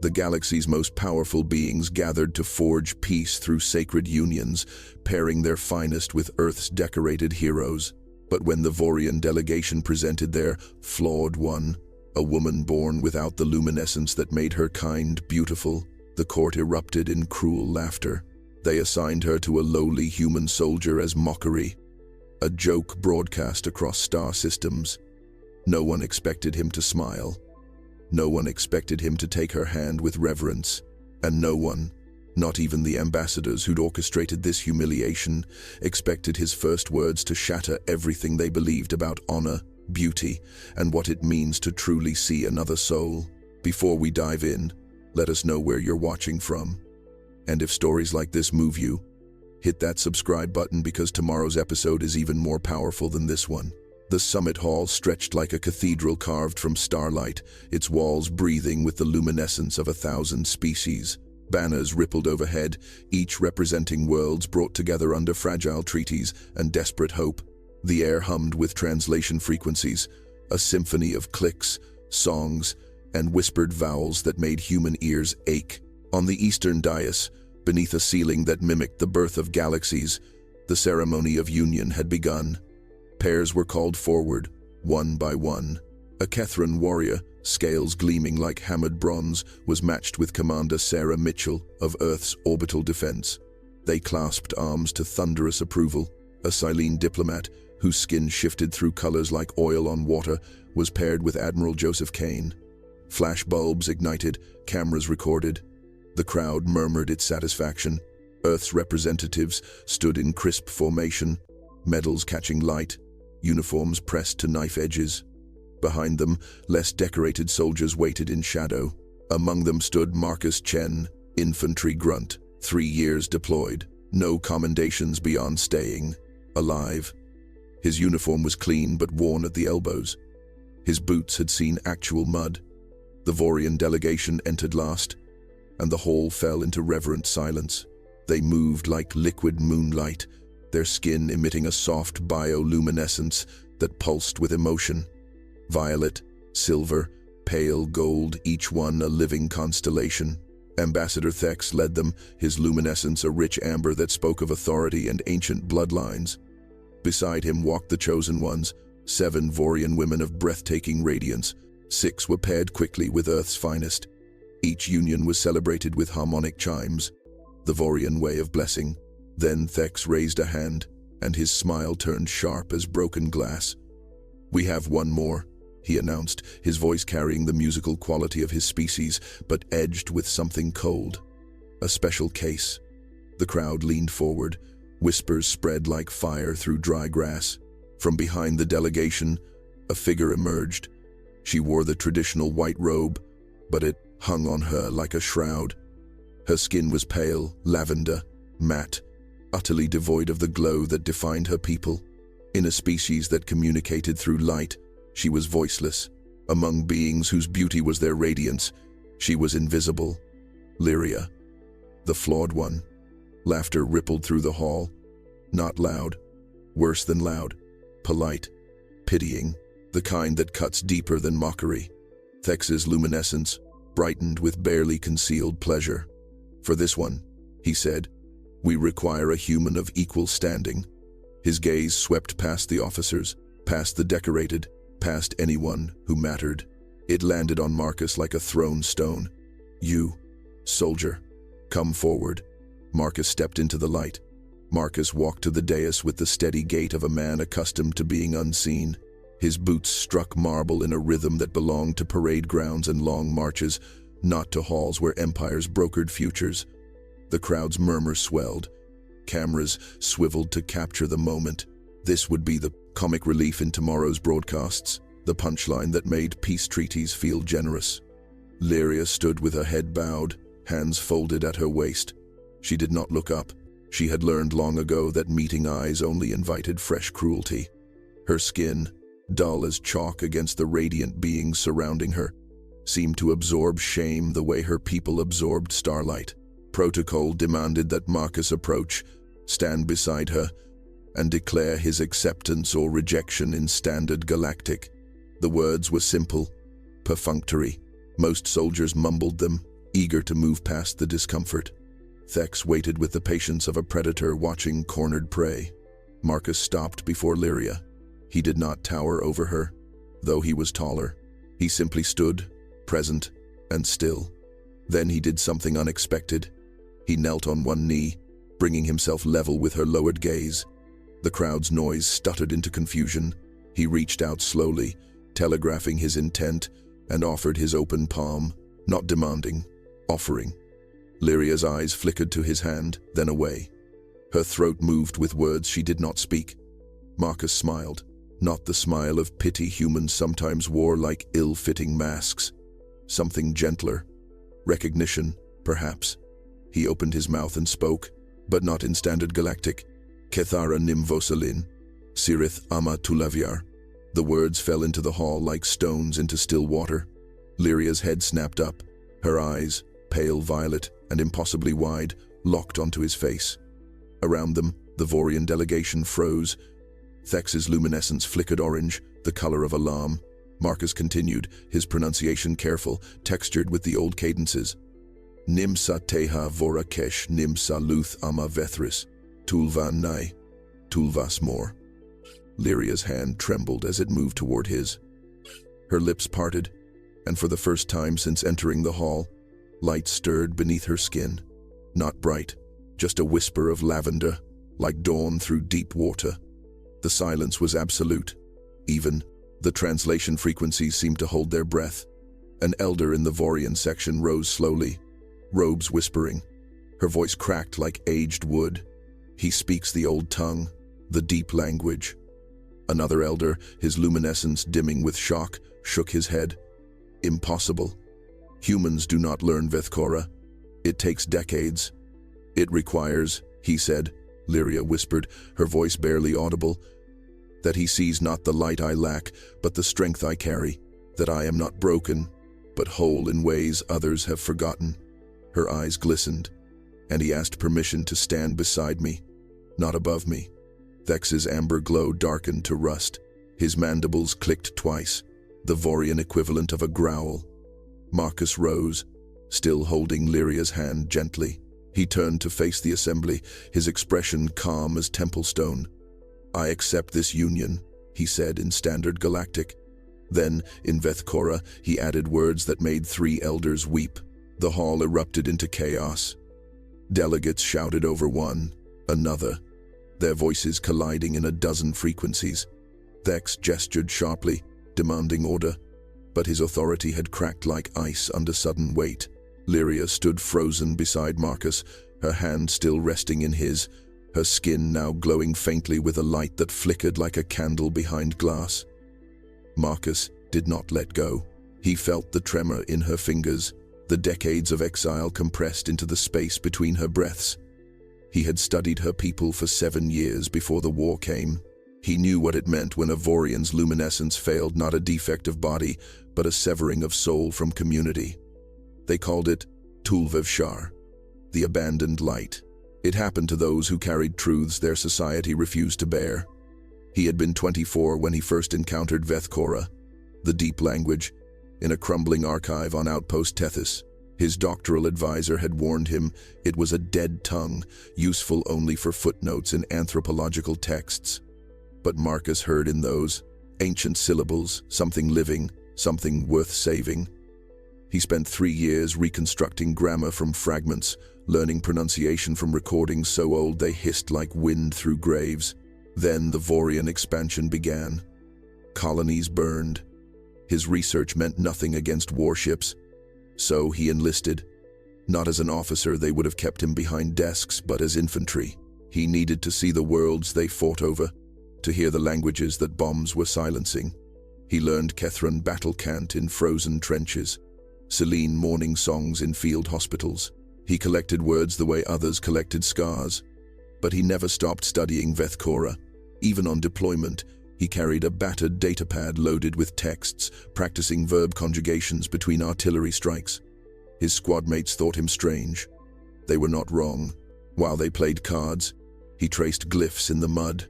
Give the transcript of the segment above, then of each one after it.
The galaxy's most powerful beings gathered to forge peace through sacred unions, pairing their finest with Earth's decorated heroes. But when the Vorian delegation presented their flawed one, a woman born without the luminescence that made her kind beautiful, the court erupted in cruel laughter. They assigned her to a lowly human soldier as mockery, a joke broadcast across star systems. No one expected him to smile. No one expected him to take her hand with reverence. And no one, not even the ambassadors who'd orchestrated this humiliation, expected his first words to shatter everything they believed about honor, beauty, and what it means to truly see another soul. Before we dive in, let us know where you're watching from. And if stories like this move you, hit that subscribe button because tomorrow's episode is even more powerful than this one. The summit hall stretched like a cathedral carved from starlight, its walls breathing with the luminescence of 1,000 species. Banners rippled overhead, each representing worlds brought together under fragile treaties and desperate hope. The air hummed with translation frequencies, a symphony of clicks, songs, and whispered vowels that made human ears ache. On the eastern dais, beneath a ceiling that mimicked the birth of galaxies, the ceremony of union had begun. Pairs were called forward, one by one. A Kethran warrior, scales gleaming like hammered bronze, was matched with Commander Sarah Mitchell of Earth's orbital defense. They clasped arms to thunderous approval. A Silene diplomat, whose skin shifted through colors like oil on water, was paired with Admiral Joseph Kane. Flash bulbs ignited, cameras recorded. The crowd murmured its satisfaction. Earth's representatives stood in crisp formation, medals catching light, uniforms pressed to knife edges. Behind them, less decorated soldiers waited in shadow. Among them stood Marcus Chen, infantry grunt, 3 years deployed, no commendations beyond staying alive. His uniform was clean but worn at the elbows. His boots had seen actual mud. The Vorian delegation entered last, and the hall fell into reverent silence. They moved like liquid moonlight, their skin emitting a soft bioluminescence that pulsed with emotion. Violet, silver, pale gold, each one a living constellation. Ambassador Thex led them, his luminescence a rich amber that spoke of authority and ancient bloodlines. Beside him walked the chosen ones, 7 Vorian women of breathtaking radiance. 6 were paired quickly with Earth's finest. Each union was celebrated with harmonic chimes, the Vorian way of blessing. Then Thex raised a hand, and his smile turned sharp as broken glass. "We have one more," he announced, his voice carrying the musical quality of his species, but edged with something cold. "A special case." The crowd leaned forward, whispers spread like fire through dry grass. From behind the delegation, a figure emerged. She wore the traditional white robe, but it hung on her like a shroud. Her skin was pale, lavender, matte, utterly devoid of the glow that defined her people. In a species that communicated through light, she was voiceless. Among beings whose beauty was their radiance, she was invisible. Lyria, the flawed one. Laughter rippled through the hall. Not loud, worse than loud, polite, pitying, the kind that cuts deeper than mockery. Thex's luminescence brightened with barely concealed pleasure. "For this one," he said, "we require a human of equal standing." His gaze swept past the officers, past the decorated, past anyone who mattered. It landed on Marcus like a thrown stone. "You, soldier, come forward." Marcus stepped into the light. Marcus walked to the dais with the steady gait of a man accustomed to being unseen. His boots struck marble in a rhythm that belonged to parade grounds and long marches, not to halls where empires brokered futures. The crowd's murmur swelled. Cameras swiveled to capture the moment. This would be the comic relief in tomorrow's broadcasts, the punchline that made peace treaties feel generous. Lyria stood with her head bowed, hands folded at her waist. She did not look up. She had learned long ago that meeting eyes only invited fresh cruelty. Her skin, dull as chalk against the radiant beings surrounding her, seemed to absorb shame the way her people absorbed starlight. Protocol demanded that Marcus approach, stand beside her, and declare his acceptance or rejection in standard galactic. The words were simple, perfunctory. Most soldiers mumbled them, eager to move past the discomfort. Thex waited with the patience of a predator watching cornered prey. Marcus stopped before Lyria. He did not tower over her, though he was taller. He simply stood, present and still. Then he did something unexpected. He knelt on one knee, bringing himself level with her lowered gaze. The crowd's noise stuttered into confusion. He reached out slowly, telegraphing his intent, and offered his open palm, not demanding, offering. Lyria's eyes flickered to his hand, then away. Her throat moved with words she did not speak. Marcus smiled, not the smile of pity humans sometimes wore like ill-fitting masks. Something gentler. Recognition, perhaps. He opened his mouth and spoke, but not in standard galactic. Kethara nimvosalin, sirith ama tulaviar. The words fell into the hall like stones into still water. Lyria's head snapped up, her eyes, pale violet and impossibly wide, locked onto his face. Around them, the Vorian delegation froze. Thex's luminescence flickered orange, the color of alarm. Marcus continued, his pronunciation careful, textured with the old cadences. Nimsa teha vorakesh nimsa luth ama vethris, tulvan nai, tulvas more. Lyria's hand trembled as it moved toward his. Her lips parted, and for the first time since entering the hall, light stirred beneath her skin. Not bright, just a whisper of lavender, like dawn through deep water. The silence was absolute. Even, the translation frequencies seemed to hold their breath. An elder in the Vorian section rose slowly, robes whispering. Her voice cracked like aged wood. He speaks the old tongue, the deep language. Another elder, his luminescence dimming with shock, shook his head. Impossible. Humans do not learn Veth'kora. It takes decades. It requires, he said, Lyria whispered, her voice barely audible, that he sees not the light I lack, but the strength I carry, that I am not broken, but whole in ways others have forgotten. Her eyes glistened, and he asked permission to stand beside me, not above me. Thex's amber glow darkened to rust. His mandibles clicked twice, the Vorian equivalent of a growl. Marcus rose, still holding Lyria's hand gently. He turned to face the assembly, his expression calm as temple stone. I accept this union, he said in standard galactic. Then, in Veth'kora, he added words that made 3 elders weep. The hall erupted into chaos. Delegates shouted over one, another, their voices colliding in a dozen frequencies. Thex gestured sharply, demanding order, but his authority had cracked like ice under sudden weight. Lyria stood frozen beside Marcus, her hand still resting in his, her skin now glowing faintly with a light that flickered like a candle behind glass. Marcus did not let go. He felt the tremor in her fingers, the decades of exile compressed into the space between her breaths. He had studied her people for 7 years before the war came. He knew what it meant when a Vorian's luminescence failed not a defect of body, but a severing of soul from community. They called it Tulvevshar, the abandoned light. It happened to those who carried truths their society refused to bear. He had been 24 when he first encountered Veth'kora, the deep language, in a crumbling archive on Outpost Tethys. His doctoral advisor had warned him it was a dead tongue, useful only for footnotes in anthropological texts. But Marcus heard in those ancient syllables something living, something worth saving. He spent 3 years reconstructing grammar from fragments, learning pronunciation from recordings so old they hissed like wind through graves. Then the Vorian expansion began. Colonies burned. His research meant nothing against warships. So he enlisted. Not as an officer, they would have kept him behind desks, but as infantry. He needed to see the worlds they fought over, to hear the languages that bombs were silencing. He learned Kethran battle cant in frozen trenches, Selene mourning songs in field hospitals. He collected words the way others collected scars. But he never stopped studying Veth'kora. Even on deployment, he carried a battered datapad loaded with texts, practicing verb conjugations between artillery strikes. His squadmates thought him strange. They were not wrong. While they played cards, he traced glyphs in the mud.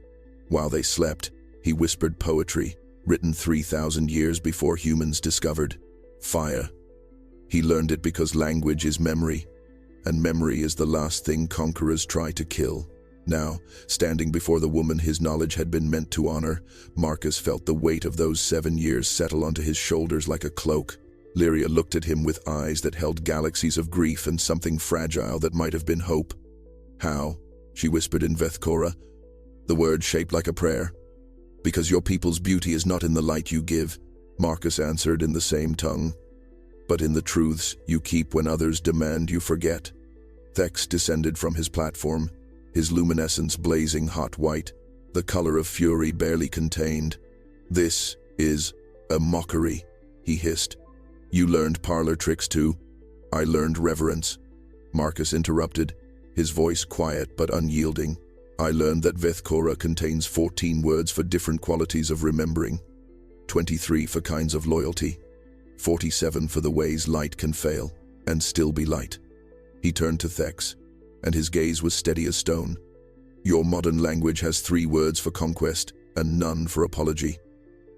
While they slept, he whispered poetry, written 3,000 years before humans discovered fire. He learned it because language is memory, and memory is the last thing conquerors try to kill. Now, standing before the woman his knowledge had been meant to honor, Marcus felt the weight of those 7 years settle onto his shoulders like a cloak. Lyria looked at him with eyes that held galaxies of grief and something fragile that might have been hope. "How?" she whispered in Veth'kora, the word shaped like a prayer. "Because your people's beauty is not in the light you give," Marcus answered in the same tongue, "but in the truths you keep when others demand you forget." Thex descended from his platform, his luminescence blazing hot white, the color of fury barely contained. "This is a mockery," he hissed. "You learned parlor tricks too. I learned reverence." Marcus interrupted, his voice quiet but unyielding. "I learned that Veth'kora contains 14 words for different qualities of remembering, 23 for kinds of loyalty, 47 for the ways light can fail and still be light." He turned to Thex, and his gaze was steady as stone. "Your modern language has 3 words for conquest and none for apology."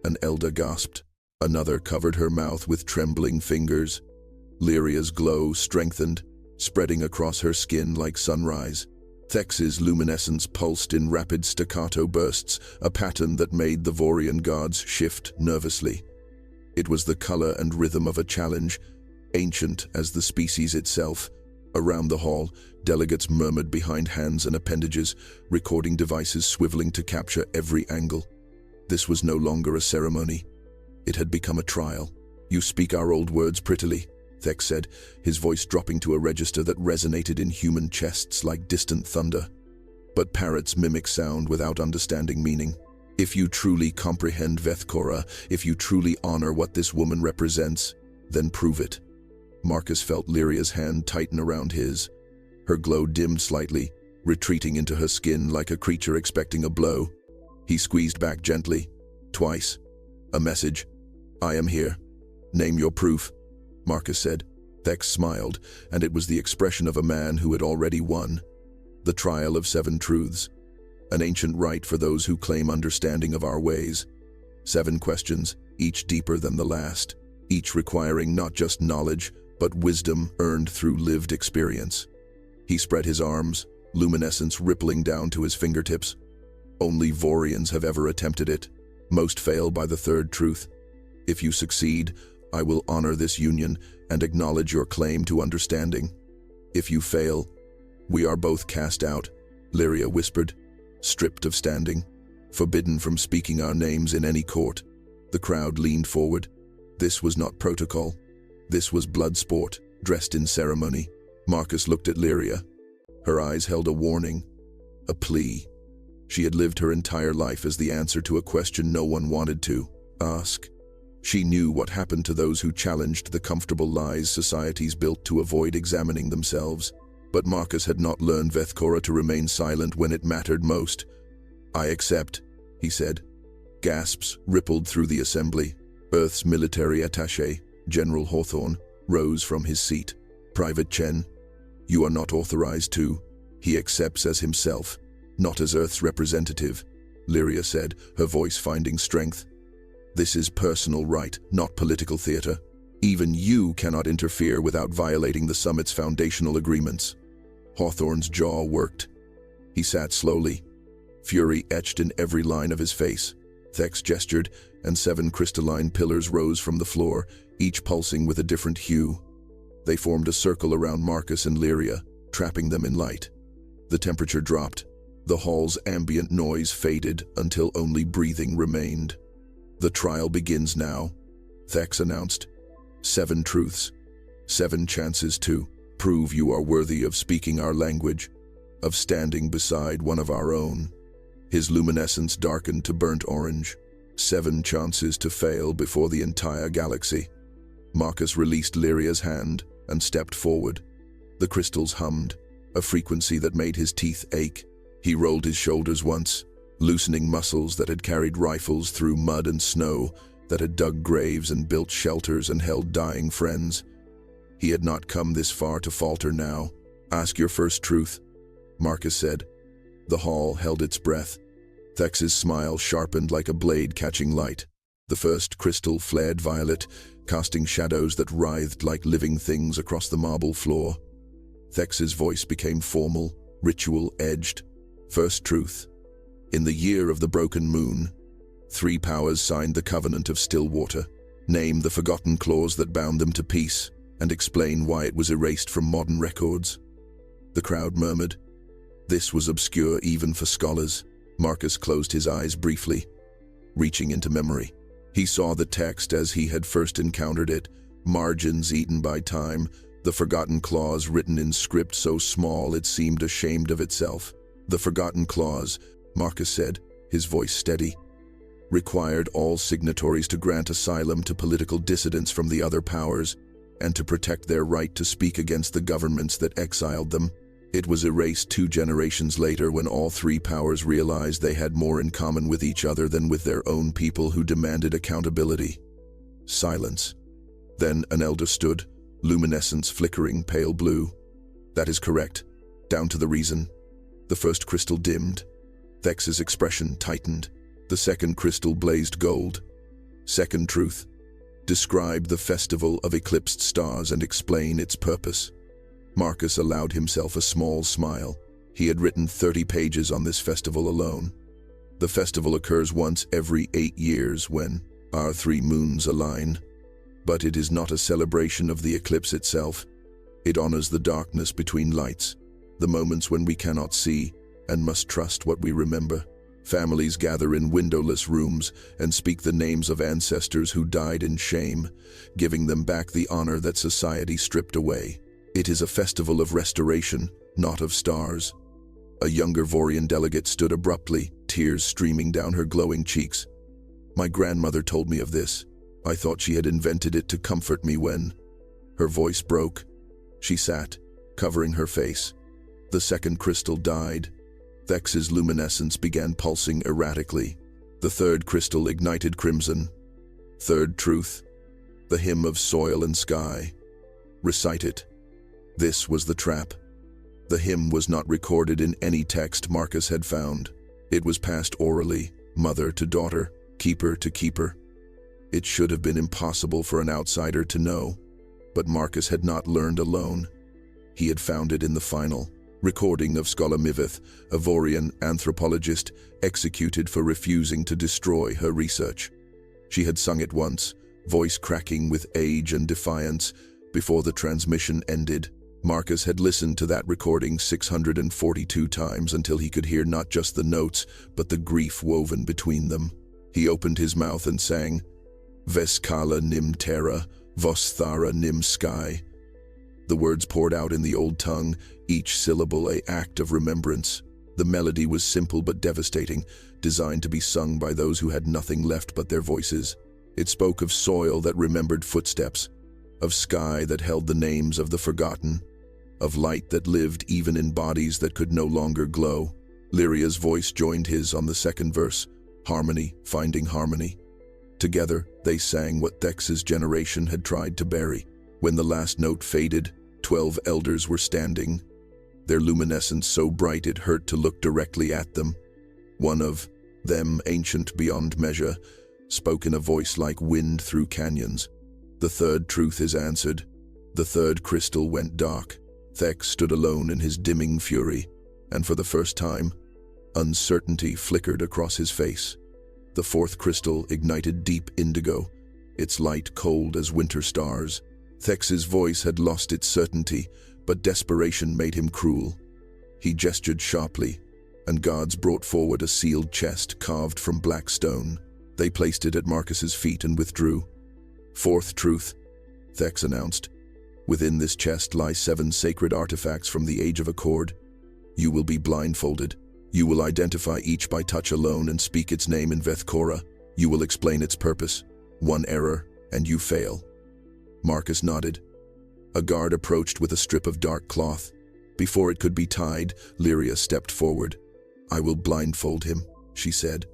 An elder gasped. Another covered her mouth with trembling fingers. Lyria's glow strengthened, spreading across her skin like sunrise. Thex's luminescence pulsed in rapid staccato bursts, a pattern that made the Vorian guards shift nervously. It was the color and rhythm of a challenge, ancient as the species itself. Around the hall, delegates murmured behind hands and appendages, recording devices swiveling to capture every angle. This was no longer a ceremony. It had become a trial. "You speak our old words prettily," Thex said, his voice dropping to a register that resonated in human chests like distant thunder. "But parrots mimic sound without understanding meaning. If you truly comprehend Veth'kora, if you truly honor what this woman represents, then prove it." Marcus felt Lyria's hand tighten around his. Her glow dimmed slightly, retreating into her skin like a creature expecting a blow. He squeezed back gently. "Twice. A message. I am here. Name your proof," Marcus said. Thex smiled, and it was the expression of a man who had already won. "The trial of 7 truths. An ancient rite for those who claim understanding of our ways. 7 questions, each deeper than the last, each requiring not just knowledge, but wisdom earned through lived experience." He spread his arms, luminescence rippling down to his fingertips. "Only Vorians have ever attempted it. Most fail by the 3rd truth. If you succeed, I will honor this union and acknowledge your claim to understanding. If you fail, we are both cast out," Lyria whispered, "stripped of standing, forbidden from speaking our names in any court." The crowd leaned forward. This was not protocol. This was blood sport, dressed in ceremony. Marcus looked at Lyria. Her eyes held a warning, a plea. She had lived her entire life as the answer to a question no one wanted to ask. She knew what happened to those who challenged the comfortable lies societies built to avoid examining themselves. But Marcus had not learned Veth'kora to remain silent when it mattered most. "I accept," he said. Gasps rippled through the assembly. Earth's military attaché, General Hawthorne, rose from his seat. "Private Chen, you are not authorized to." "He accepts as himself, not as Earth's representative," Lyria said, her voice finding strength. "This is personal right, not political theater. Even you cannot interfere without violating the summit's foundational agreements." Hawthorne's jaw worked. He sat slowly, fury etched in every line of his face. Thex gestured, and 7 crystalline pillars rose from the floor, each pulsing with a different hue. They formed a circle around Marcus and Lyria, trapping them in light. The temperature dropped. The hall's ambient noise faded until only breathing remained. "The trial begins now," Thex announced. 7 truths, 7 chances to prove you are worthy of speaking our language, of standing beside one of our own. His luminescence darkened to burnt orange. 7 chances to fail before the entire galaxy. Marcus released Lyria's hand and stepped forward. The crystals hummed, a frequency that made his teeth ache. He rolled his shoulders once, loosening muscles that had carried rifles through mud and snow, that had dug graves and built shelters and held dying friends. He had not come this far to falter now. "Ask your first truth," Marcus said. The hall held its breath. Thex's smile sharpened like a blade catching light. The first crystal flared violet, casting shadows that writhed like living things across the marble floor. Thex's voice became formal, ritual-edged. First truth. In the year of the broken moon, 3 powers signed the Covenant of Still Water. Name the forgotten clause that bound them to peace, and explain why it was erased from modern records. The crowd murmured. This was obscure even for scholars. Marcus closed his eyes briefly, reaching into memory. He saw the text as he had first encountered it, margins eaten by time, the forgotten clause written in script so small it seemed ashamed of itself. The forgotten clause, Marcus said, his voice steady, required all signatories to grant asylum to political dissidents from the other powers and to protect their right to speak against the governments that exiled them. It was erased 2 generations later when all 3 powers realized they had more in common with each other than with their own people who demanded accountability. Silence. Then an elder stood, luminescence flickering pale blue. That is correct. Down to the reason. The first crystal dimmed. Thex's expression tightened. The second crystal blazed gold. Second truth. Describe the festival of eclipsed stars and explain its purpose. Marcus allowed himself a small smile. He had written 30 pages on this festival alone. The festival occurs once every 8 years when our 3 moons align. But it is not a celebration of the eclipse itself. It honors the darkness between lights, the moments when we cannot see and must trust what we remember. Families gather in windowless rooms and speak the names of ancestors who died in shame, giving them back the honor that society stripped away. It is a festival of restoration, not of stars. A younger Vorian delegate stood abruptly, tears streaming down her glowing cheeks. My grandmother told me of this. I thought she had invented it to comfort me when... Her voice broke. She sat, covering her face. The second crystal died. Thex's luminescence began pulsing erratically. The third crystal ignited crimson. Third truth. The hymn of soil and sky. Recite it. This was the trap. The hymn was not recorded in any text Marcus had found. It was passed orally, mother to daughter, keeper to keeper. It should have been impossible for an outsider to know, but Marcus had not learned alone. He had found it in the final recording of Scholar Miveth, a Vorian anthropologist executed for refusing to destroy her research. She had sung it once, voice cracking with age and defiance, before the transmission ended. Marcus had listened to that recording 642 times until he could hear not just the notes, but the grief woven between them. He opened his mouth and sang, Veth'kora nim terra, Veth'kora nim sky. The words poured out in the old tongue, each syllable an act of remembrance. The melody was simple but devastating, designed to be sung by those who had nothing left but their voices. It spoke of soil that remembered footsteps, of sky that held the names of the forgotten, of light that lived even in bodies that could no longer glow. Lyria's voice joined his on the second verse, harmony, finding harmony. Together, they sang what Thex's generation had tried to bury. When the last note faded, 12 elders were standing, their luminescence so bright it hurt to look directly at them. One of them, ancient beyond measure, spoke in a voice like wind through canyons. The third truth is answered. The third crystal went dark. Thex stood alone in his dimming fury, and for the first time, uncertainty flickered across his face. The fourth crystal ignited deep indigo, its light cold as winter stars. Thex's voice had lost its certainty, but desperation made him cruel. He gestured sharply, and guards brought forward a sealed chest carved from black stone. They placed it at Marcus's feet and withdrew. Fourth truth, Thex announced. Within this chest lie 7 sacred artifacts from the Age of Accord. You will be blindfolded. You will identify each by touch alone and speak its name in Veth'kora. You will explain its purpose. One error, and you fail. Marcus nodded. A guard approached with a strip of dark cloth. Before it could be tied, Lyria stepped forward. I will blindfold him, she said.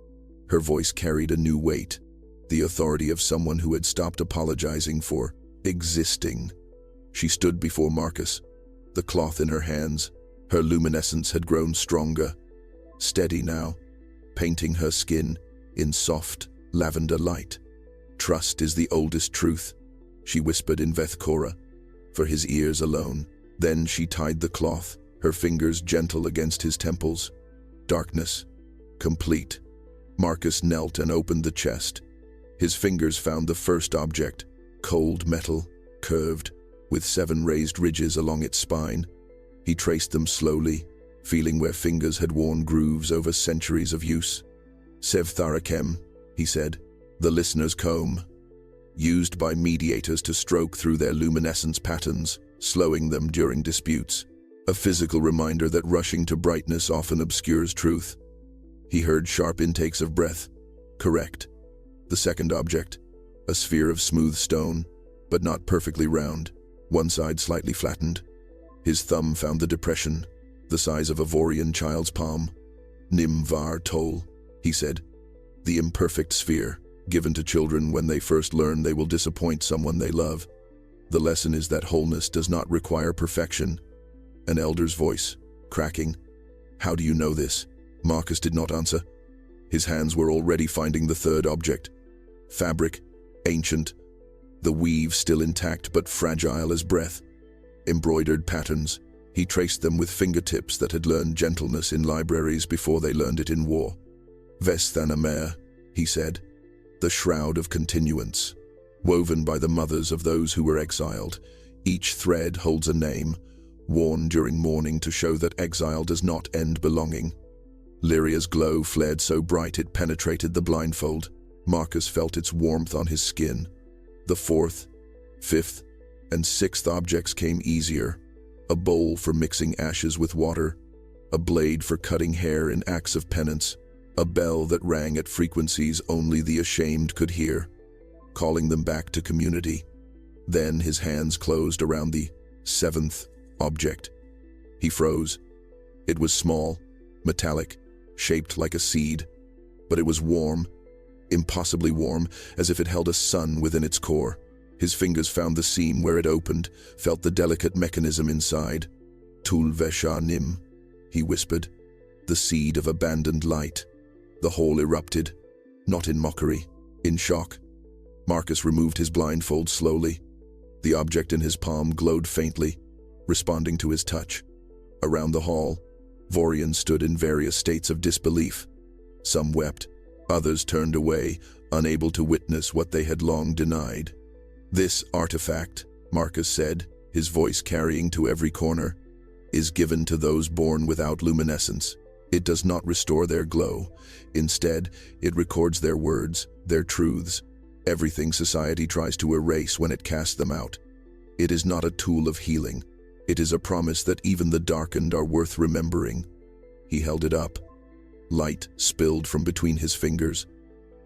Her voice carried a new weight, the authority of someone who had stopped apologizing for existing. She stood before Marcus, the cloth in her hands. Her luminescence had grown stronger, steady now, painting her skin in soft lavender light. Trust is the oldest truth, she whispered in Veth'kora, for his ears alone. Then she tied the cloth, her fingers gentle against his temples. Darkness. Complete. Marcus knelt and opened the chest. His fingers found the first object, cold metal, curved, with 7 raised ridges along its spine. He traced them slowly, feeling where fingers had worn grooves over centuries of use. Sevtharakem, he said, the listener's comb, used by mediators to stroke through their luminescence patterns, slowing them during disputes. A physical reminder that rushing to brightness often obscures truth. He heard sharp intakes of breath. Correct. The second object, a sphere of smooth stone, but not perfectly round, one side slightly flattened. His thumb found the depression, the size of a Vorian child's palm. Nim var tol, he said. The imperfect sphere, given to children when they first learn they will disappoint someone they love. The lesson is that wholeness does not require perfection. An elder's voice, cracking. How do you know this? Marcus did not answer. His hands were already finding the third object. Fabric, ancient, the weave still intact but fragile as breath. Embroidered patterns. He traced them with fingertips that had learned gentleness in libraries before they learned it in war. Veth'kora, he said, the shroud of continuance, woven by the mothers of those who were exiled. Each thread holds a name, worn during mourning to show that exile does not end belonging. Lyria's glow flared so bright it penetrated the blindfold. Marcus felt its warmth on his skin. The fourth, fifth, and sixth objects came easier. A bowl for mixing ashes with water, a blade for cutting hair in acts of penance, a bell that rang at frequencies only the ashamed could hear, calling them back to community. Then his hands closed around the 7th object. He froze. It was small, metallic, shaped like a seed, but it was warm, impossibly warm, as if it held a sun within its core. His fingers found the seam where it opened, felt the delicate mechanism inside. Tul vesha nim, he whispered, the seed of abandoned light. The hole erupted, not in mockery, in shock. Marcus removed his blindfold slowly. The object in his palm glowed faintly, responding to his touch. Around the hall, Vorians stood in various states of disbelief. Some wept, others turned away, unable to witness what they had long denied. This artifact, Marcus said, his voice carrying to every corner, is given to those born without luminescence. It does not restore their glow. Instead, it records their words, their truths, everything society tries to erase when it casts them out. It is not a tool of healing. It is a promise that even the darkened are worth remembering. He held it up. Light spilled from between his fingers.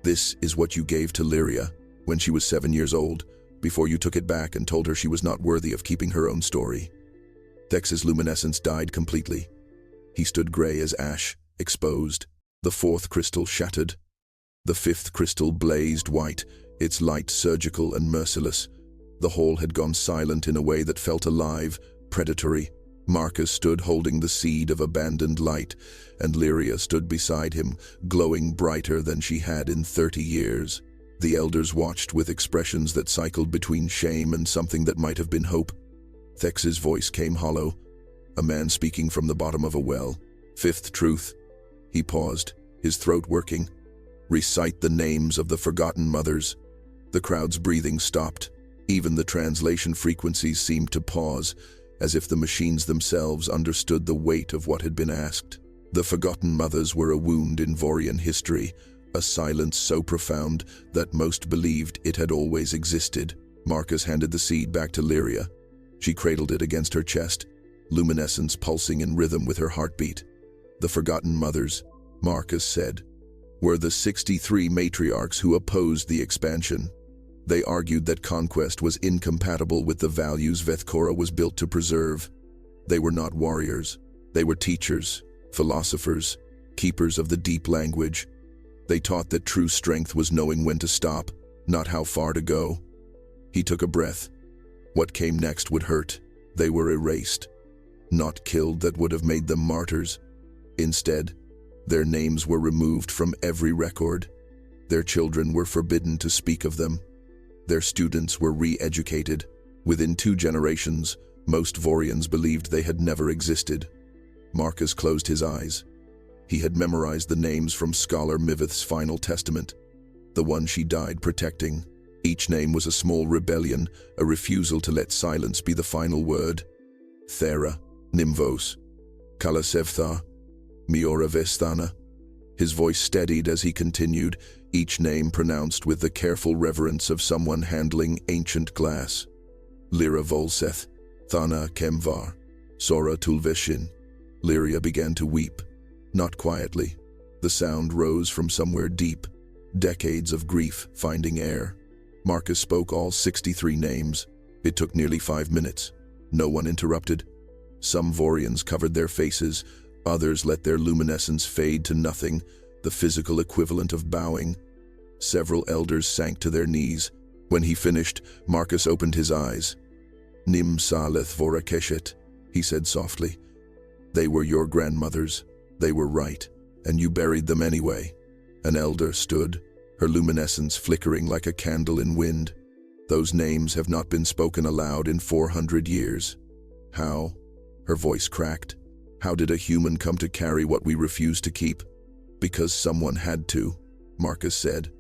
This is what you gave to Lyria when she was 7 years old, before you took it back and told her she was not worthy of keeping her own story. Thex's luminescence died completely. He stood gray as ash, exposed. The 4th crystal shattered. The 5th crystal blazed white, its light surgical and merciless. The hall had gone silent in a way that felt alive, predatory. Marcus stood holding the seed of abandoned light, and Lyria stood beside him, glowing brighter than she had in 30 years. The elders watched with expressions that cycled between shame and something that might have been hope. Thex's voice came hollow, a man speaking from the bottom of a well. 5th truth. He paused, his throat working. Recite the names of the forgotten mothers. The crowd's breathing stopped. Even the translation frequencies seemed to pause, as if the machines themselves understood the weight of what had been asked. The forgotten mothers were a wound in Vorian history, a silence so profound that most believed it had always existed. Marcus handed the seed back to Lyria. She cradled it against her chest, luminescence pulsing in rhythm with her heartbeat. The forgotten mothers, Marcus said, were the 63 matriarchs who opposed the expansion. They argued that conquest was incompatible with the values Veth'kora was built to preserve. They were not warriors. They were teachers, philosophers, keepers of the deep language. They taught that true strength was knowing when to stop, not how far to go. He took a breath. What came next would hurt. They were erased. Not killed that would have made them martyrs. Instead, their names were removed from every record. Their children were forbidden to speak of them. Their students were re-educated. Within 2 generations, most Vorians believed they had never existed. Marcus closed his eyes. He had memorized the names from Scholar Miveth's final testament, the one she died protecting. Each name was a small rebellion, a refusal to let silence be the final word. Thera, Nimvos, Kalasevtha, Miora Vesthana. His voice steadied as he continued, each name pronounced with the careful reverence of someone handling ancient glass. Lyra Volseth, Thana Kemvar, Sora Tulveshin. Lyria began to weep, not quietly. The sound rose from somewhere deep, decades of grief finding air. Marcus spoke all 63 names. It took nearly 5 minutes. No one interrupted. Some Vorians covered their faces, others let their luminescence fade to nothing, the physical equivalent of bowing. Several elders sank to their knees. When he finished, Marcus opened his eyes. Nim Saleth Vorakeshet, he said softly. They were your grandmothers. They were right, and you buried them anyway. An elder stood, her luminescence flickering like a candle in wind. Those names have not been spoken aloud in 400 years. How? Her voice cracked. How did a human come to carry what we refuse to keep? Because someone had to, Marcus said.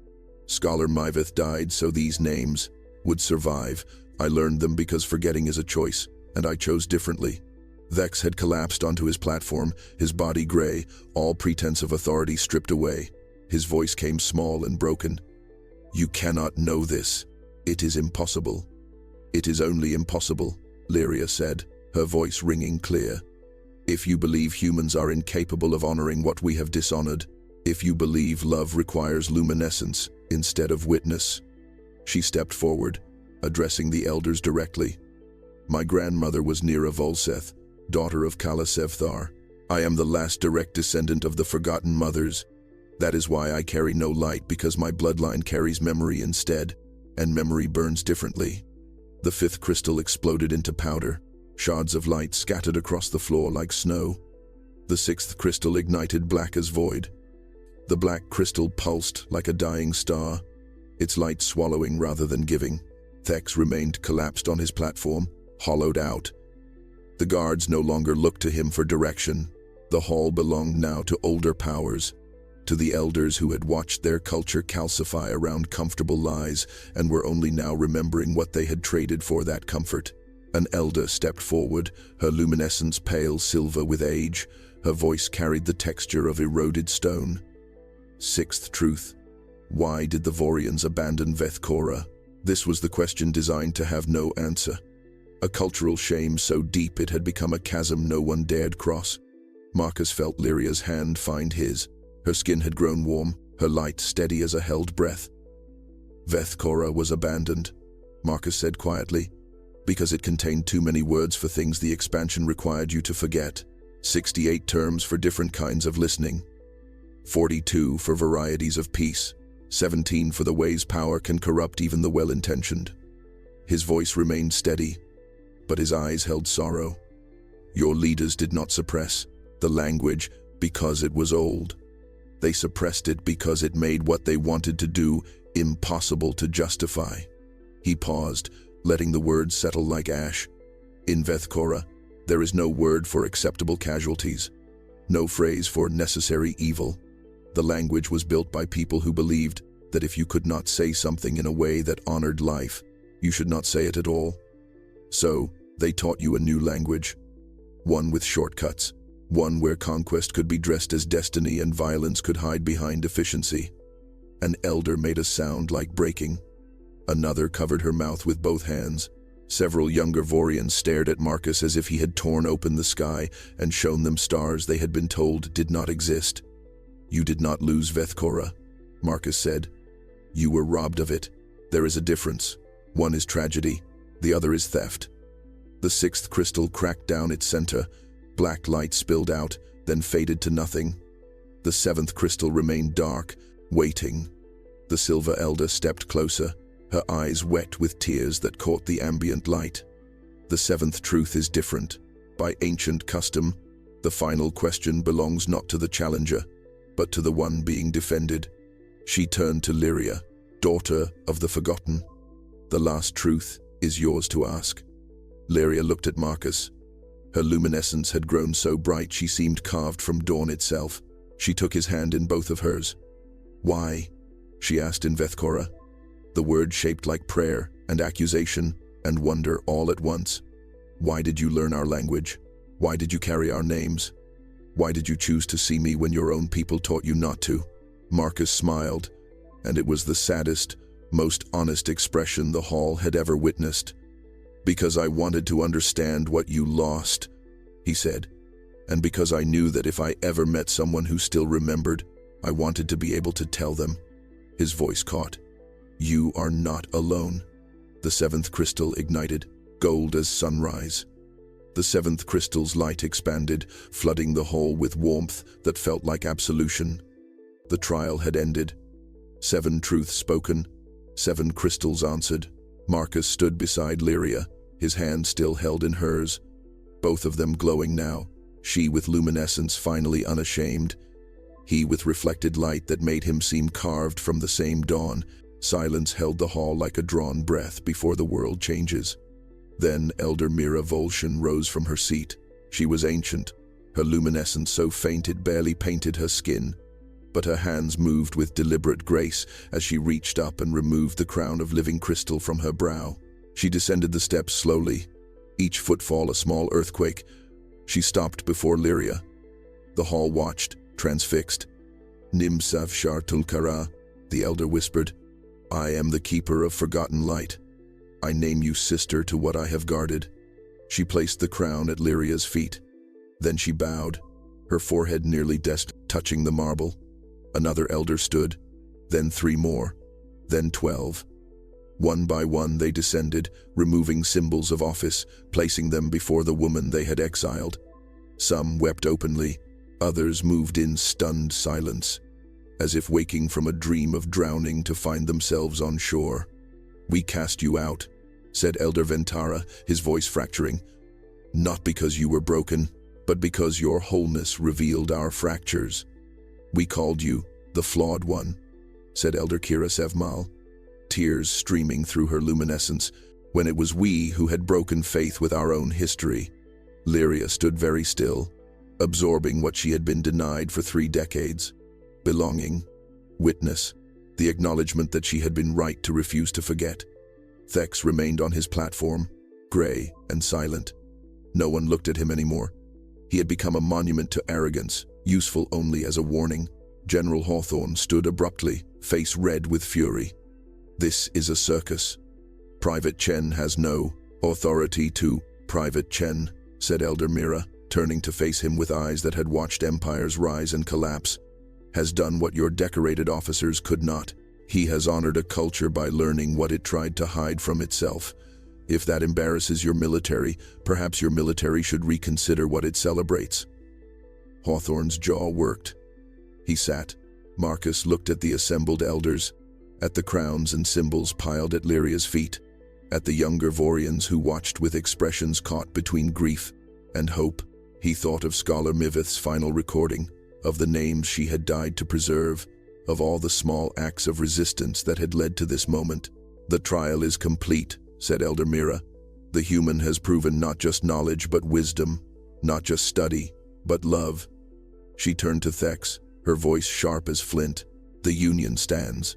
Scholar Miveth died so these names would survive. I learned them because forgetting is a choice, and I chose differently. Vex had collapsed onto his platform, his body gray, all pretense of authority stripped away. His voice came small and broken. You cannot know this. It is impossible. It is only impossible, Lyria said, her voice ringing clear. If you believe humans are incapable of honoring what we have dishonored, if you believe love requires luminescence instead of witness. She stepped forward, addressing the elders directly. My grandmother was Nira Volseth, daughter of Kalasevthar. I am the last direct descendant of the forgotten mothers. That is why I carry no light, because my bloodline carries memory instead, and memory burns differently. The 5th crystal exploded into powder. Shards of light scattered across the floor like snow. The 6th crystal ignited black as void. The black crystal pulsed like a dying star, its light swallowing rather than giving. Thex remained collapsed on his platform, hollowed out. The guards no longer looked to him for direction. The hall belonged now to older powers, to the elders who had watched their culture calcify around comfortable lies and were only now remembering what they had traded for that comfort. An elder stepped forward, her luminescence pale silver with age. Her voice carried the texture of eroded stone. 6th truth. Why did the Vorians abandon Veth'kora? This was the question designed to have no answer. A cultural shame so deep it had become a chasm no one dared cross. Marcus felt Lyria's hand find his. Her skin had grown warm, her light steady as a held breath. Veth'kora was abandoned, Marcus said quietly, because it contained too many words for things the expansion required you to forget. 68 terms for different kinds of listening. 42 for varieties of peace. 17 for the ways power can corrupt even the well-intentioned. His voice remained steady, but his eyes held sorrow. Your leaders did not suppress the language because it was old. They suppressed it because it made what they wanted to do impossible to justify. He paused, letting the words settle like ash. In Veth'kora, there is no word for acceptable casualties, no phrase for necessary evil. The language was built by people who believed that if you could not say something in a way that honored life, you should not say it at all. So, they taught you a new language, one with shortcuts, one where conquest could be dressed as destiny and violence could hide behind efficiency. An elder made a sound like breaking. Another covered her mouth with both hands. Several younger Vorians stared at Marcus as if he had torn open the sky and shown them stars they had been told did not exist. You did not lose Veth'kora, Marcus said. You were robbed of it. There is a difference. One is tragedy, the other is theft. The 6th crystal cracked down its center. Black light spilled out, then faded to nothing. The 7th crystal remained dark, waiting. The silver elder stepped closer, her eyes wet with tears that caught the ambient light. The 7th truth is different. By ancient custom, the final question belongs not to the challenger, but to the one being defended. She turned to Lyria, daughter of the forgotten. The last truth is yours to ask." Lyria looked at Marcus. Her luminescence had grown so bright she seemed carved from dawn itself. She took his hand in both of hers. "Why?" she asked in Veth'kora, the word shaped like prayer and accusation and wonder all at once. "Why did you learn our language? Why did you carry our names? Why did you choose to see me when your own people taught you not to?" Marcus smiled, and it was the saddest, most honest expression the hall had ever witnessed. "Because I wanted to understand what you lost," he said, "and because I knew that if I ever met someone who still remembered, I wanted to be able to tell them." His voice caught. "You are not alone." The seventh crystal ignited, gold as sunrise. The seventh crystal's light expanded, flooding the hall with warmth that felt like absolution. The trial had ended. 7 truths spoken, 7 crystals answered. Marcus stood beside Lyria, his hand still held in hers, both of them glowing now, she with luminescence finally unashamed, he with reflected light that made him seem carved from the same dawn. Silence held the hall like a drawn breath before the world changes. Then Elder Mira Volshan rose from her seat. She was ancient, her luminescence so faint it barely painted her skin, but her hands moved with deliberate grace as she reached up and removed the crown of living crystal from her brow. She descended the steps slowly, each footfall a small earthquake. She stopped before Lyria. The hall watched, transfixed. "Nimsav Shar Tulkara," the elder whispered. "I am the keeper of forgotten light. I name you sister to what I have guarded." She placed the crown at Lyria's feet. Then she bowed, her forehead nearly touching the marble. Another elder stood, then 3 more, then 12. One by one they descended, removing symbols of office, placing them before the woman they had exiled. Some wept openly, others moved in stunned silence, as if waking from a dream of drowning to find themselves on shore. "We cast you out," said Elder Ventara, his voice fracturing. "Not because you were broken, but because your wholeness revealed our fractures. We called you the flawed one," said Elder Kira Sevmal, tears streaming through her luminescence, "when it was we who had broken faith with our own history." Lyria stood very still, absorbing what she had been denied for 3 decades. Belonging, witness, the acknowledgement that she had been right to refuse to forget. Thex remained on his platform, gray and silent. No one looked at him anymore. He had become a monument to arrogance, useful only as a warning. General Hawthorne stood abruptly, face red with fury. "This is a circus. Private Chen has no authority to..." "Private Chen," said Elder Mira, turning to face him with eyes that had watched empires rise and collapse, "has done what your decorated officers could not. He has honored a culture by learning what it tried to hide from itself. If that embarrasses your military, perhaps your military should reconsider what it celebrates." Hawthorne's jaw worked. He sat. Marcus looked at the assembled elders, at the crowns and symbols piled at Lyria's feet, at the younger Vorians who watched with expressions caught between grief and hope. He thought of Scholar Mivith's final recording, of the names she had died to preserve, of all the small acts of resistance that had led to this moment. "The trial is complete," said Elder Mira. "The human has proven not just knowledge but wisdom, not just study, but love." She turned to Thex, her voice sharp as flint. "The Union stands.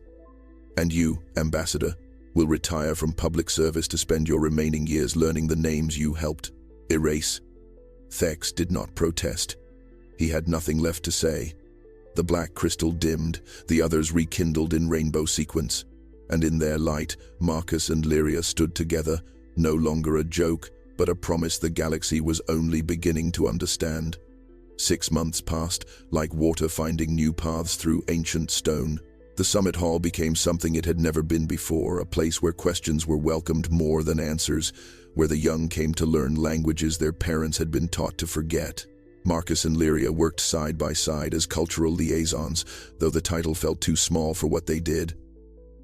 And you, Ambassador, will retire from public service to spend your remaining years learning the names you helped erase." Thex did not protest. He had nothing left to say. The black crystal dimmed, the others rekindled in rainbow sequence, and in their light, Marcus and Lyria stood together, no longer a joke, but a promise the galaxy was only beginning to understand. 6 months passed, like water finding new paths through ancient stone. The summit hall became something it had never been before, a place where questions were welcomed more than answers, where the young came to learn languages their parents had been taught to forget. Marcus and Lyria worked side by side as cultural liaisons, though the title felt too small for what they did.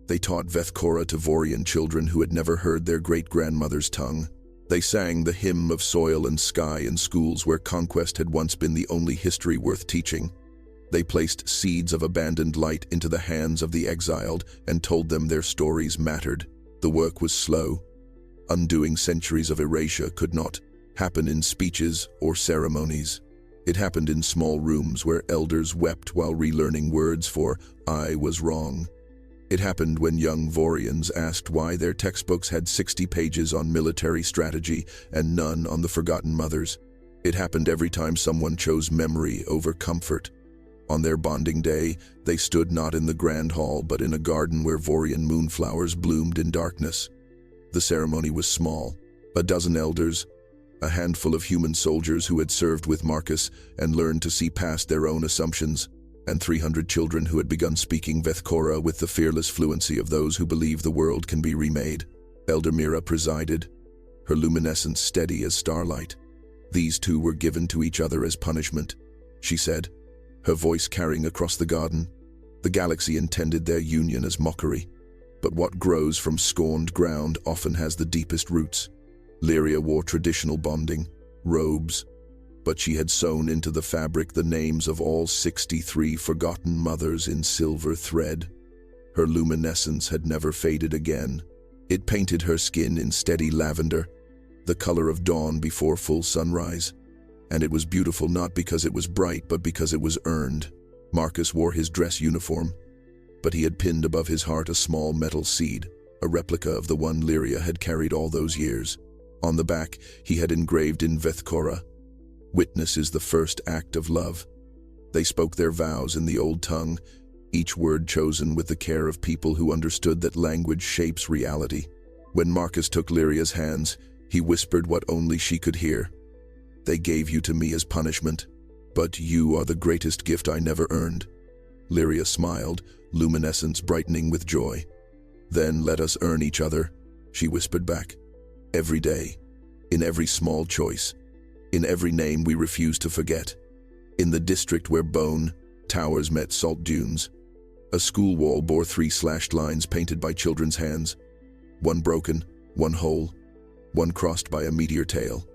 They taught Veth'kora to Vorian children who had never heard their great-grandmother's tongue. They sang the hymn of soil and sky in schools where conquest had once been the only history worth teaching. They placed seeds of abandoned light into the hands of the exiled and told them their stories mattered. The work was slow. Undoing centuries of erasure could not happen in speeches or ceremonies. It happened in small rooms where elders wept while relearning words for "I was wrong." It happened when young Vorians asked why their textbooks had 60 pages on military strategy and none on the forgotten mothers. It happened every time someone chose memory over comfort. On their bonding day, they stood not in the grand hall but in a garden where Vorian moonflowers bloomed in darkness. The ceremony was small. A dozen elders, a handful of human soldiers who had served with Marcus and learned to see past their own assumptions, and 300 children who had begun speaking Veth'kora with the fearless fluency of those who believe the world can be remade. Elder Mira presided, her luminescence steady as starlight. These two were given to each other as punishment, she said, her voice carrying across the garden. The galaxy intended their union as mockery, but what grows from scorned ground often has the deepest roots. Lyria wore traditional bonding, robes, but she had sewn into the fabric the names of all 63 forgotten mothers in silver thread. Her luminescence had never faded again. It painted her skin in steady lavender, the color of dawn before full sunrise. And it was beautiful not because it was bright, but because it was earned. Marcus wore his dress uniform, but he had pinned above his heart a small metal seed, a replica of the one Lyria had carried all those years. On the back, he had engraved in Veth'kora, "Witness is the first act of love." They spoke their vows in the old tongue, each word chosen with the care of people who understood that language shapes reality. When Marcus took Lyria's hands, he whispered what only she could hear. "They gave you to me as punishment, but you are the greatest gift I never earned." Lyria smiled, luminescence brightening with joy. "Then let us earn each other," she whispered back. "Every day, in every small choice, in every name we refuse to forget. In the district where bone towers met salt dunes, a school wall bore 3 slashed lines painted by children's hands, one broken, one whole, one crossed by a meteor tail.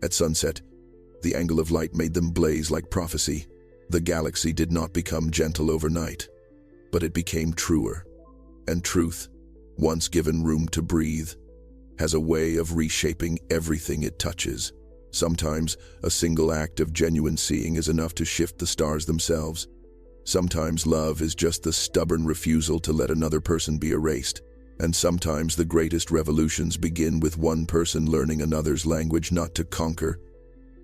At sunset, the angle of light made them blaze like prophecy. The galaxy did not become gentle overnight, but it became truer. And truth, once given room to breathe, has a way of reshaping everything it touches. Sometimes, a single act of genuine seeing is enough to shift the stars themselves. Sometimes love is just the stubborn refusal to let another person be erased. And sometimes the greatest revolutions begin with one person learning another's language, not to conquer,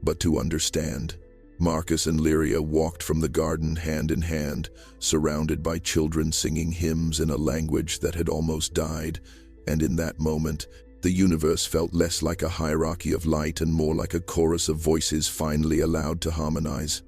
but to understand. Marcus and Lyria walked from the garden hand in hand, surrounded by children singing hymns in a language that had almost died, and in that moment, the universe felt less like a hierarchy of light and more like a chorus of voices finally allowed to harmonize.